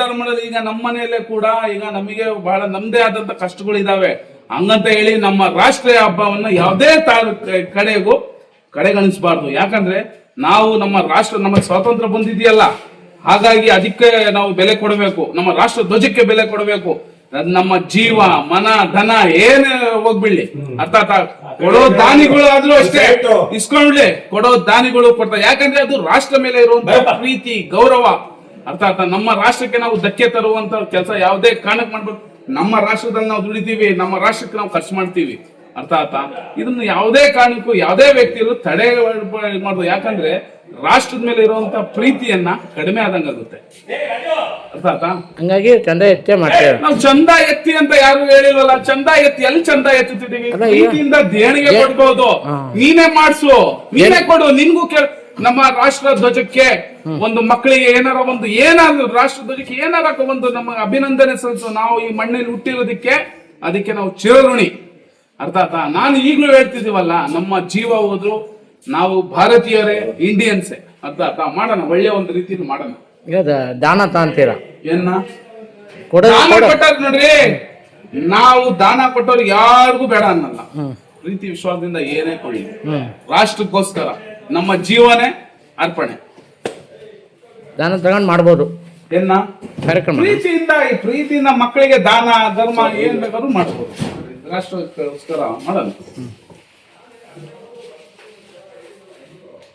ಧರ್ಮದಲ್ಲಿ ಈಗ ನಮ್ಮ ಮನೆಯಲ್ಲೇ ಕೂಡ ಈಗ ನಮಗೆ ಬಹಳ ನಮ್ದೇ ಆದಂತ ಕಷ್ಟಗಳಿದಾವೆ. ಹಂಗಂತ ಹೇಳಿ ನಮ್ಮ ರಾಷ್ಟ್ರೀಯ ಹಬ್ಬವನ್ನ ಯಾವುದೇ ಕಡೆಗೂ ಕಡೆಗಣಿಸಬಾರ್ದು. ಯಾಕಂದ್ರೆ ನಾವು ನಮ್ಮ ರಾಷ್ಟ್ರ, ನಮ್ಮ ಸ್ವಾತಂತ್ರ್ಯ ಬಂದಿದೆಯಲ್ಲ, ಹಾಗಾಗಿ ಅದಕ್ಕೆ ನಾವು ಬೆಲೆ ಕೊಡಬೇಕು. ನಮ್ಮ ರಾಷ್ಟ್ರ ಧ್ವಜಕ್ಕೆ ಬೆಲೆ ಕೊಡಬೇಕು. ನಮ್ಮ ಜೀವ, ಮನ, ಧನ ಏನೇ ಹೋಗ್ಬಿಡ್ಲಿ, ಅರ್ಥಾತ್ ಕೊಡೋ ದಾನಿಗಳು ಆದ್ರೂ ಅಷ್ಟೇ ಇಸ್ಕೊಂಡ್ಲಿ, ಕೊಡೋ ದಾನಿಗಳು ಕೊಡ್ತಾರೆ. ಯಾಕಂದ್ರೆ ಅದು ರಾಷ್ಟ್ರ ಮೇಲೆ ಇರುವಂತ ಪ್ರೀತಿ, ಗೌರವ. ಅರ್ಥಾತ್ ನಮ್ಮ ರಾಷ್ಟ್ರಕ್ಕೆ ನಾವು ಧಕ್ಕೆ ತರುವಂತ ಕೆಲಸ ಯಾವುದೇ ಕಾರಣಕ್ಕೆ ಮಾಡ್ಬೇಕು. ನಮ್ಮ ರಾಷ್ಟ್ರದಲ್ಲಿ ನಾವು ದುಡಿತೀವಿ, ನಮ್ಮ ರಾಷ್ಟ್ರಕ್ಕೆ ನಾವು ಖರ್ಚು ಮಾಡ್ತೀವಿ. ಅರ್ಥಾತ್ ಇದನ್ನು ಯಾವುದೇ ಕಾರಣಕ್ಕೂ ಯಾವುದೇ ವ್ಯಕ್ತಿಗಳು ತಡೆ ಮಾಡ್ಬೋದು. ಯಾಕಂದ್ರೆ ರಾಷ್ಟ್ರದ ಮೇಲೆ ಇರುವಂತ ಪ್ರೀತಿಯನ್ನ ಕಡಿಮೆ ಆದಂಗಾಗುತ್ತೆ. ಅರ್ಥಾತ್ ಹಂಗಾಗಿ ಚಂದ ಎತ್ತೇ ಮಾಡ್ತೇವೆ ನಾವು. ಚಂದ ಎತ್ತಿ ಅಂತ ಯಾರು ಹೇಳಿಲ್ವಲ್ಲ. ಚಂದ ಎತ್ತಿ ಎಲ್ಲಿ ಚಂದ ಎತ್ತುತ್ತಿದ್ದೀವಿ? ಪ್ರೀತಿಯಿಂದ ದೇಣಿಗೆ ಕೊಡ್ಬೋದು. ನೀನೇ ಮಾಡ್ಸು, ನೀನೇ ಕೊಡು. ನಿನ್ಗೂ ನಮ್ಮ ರಾಷ್ಟ್ರ ಧ್ವಜಕ್ಕೆ ಒಂದು ಮಕ್ಕಳಿಗೆ ಏನಾದ್ರು ರಾಷ್ಟ್ರ ಧ್ವಜಕ್ಕೆ ಏನಾರ ಒಂದು ನಮ್ಮ ಅಭಿನಂದನೆ ಸಲ್ಲಿಸು. ನಾವು ಈ ಮಣ್ಣಲ್ಲಿ ಹುಟ್ಟಿರೋದಕ್ಕೆ ಅದಕ್ಕೆ ನಾವು ಚಿರಋಣಿ. ಅರ್ಥಾತ್ ನಾನು ಈಗಲೂ ಹೇಳ್ತಿದೀವಲ್ಲ, ನಮ್ಮ ಜೀವ ಹೋದ್ರು ನಾವು ಭಾರತೀಯರೇ, ಇಂಡಿಯನ್ಸೇ. ಅರ್ಥಾತ್ ಮಾಡೋಣ, ಒಳ್ಳೆ ಒಂದು ರೀತಿಯಲ್ಲಿ ಮಾಡೋಣ. ದಾನ ಅಂತೀರಾ? ಏನ ದಾನ ಕೊಟ್ಟಾರ ನೋಡ್ರಿ, ನಾವು ದಾನ ಕೊಟ್ಟವ್ರಿಗೆ ಯಾರಿಗೂ ಬೇಡ ಅನ್ನಲ್ಲ. ಪ್ರೀತಿ ವಿಶ್ವಾಸದಿಂದ ಏನೇ ಕೊಡಿ, ರಾಷ್ಟ್ರಕ್ಕೋಸ್ಕರ ನಮ್ಮ ಜೀವನೇ ಅರ್ಪಣೆ. ದಾನ ತಗೊಂಡ್ ಮಾಡ್ಬೋದು ಏನ ಕಾರ್ಯಕ್ರಮ. ಪ್ರೀತಿಯಿಂದ ಮಕ್ಕಳಿಗೆ ದಾನ ಧರ್ಮ ಏನ್ ಬೇಕಾದ್ರೂ ಮಾಡ್ಬೋದು. ರಾಷ್ಟ್ರಕ್ಕೋಸ್ಕರ ಮಾಡೋಣ.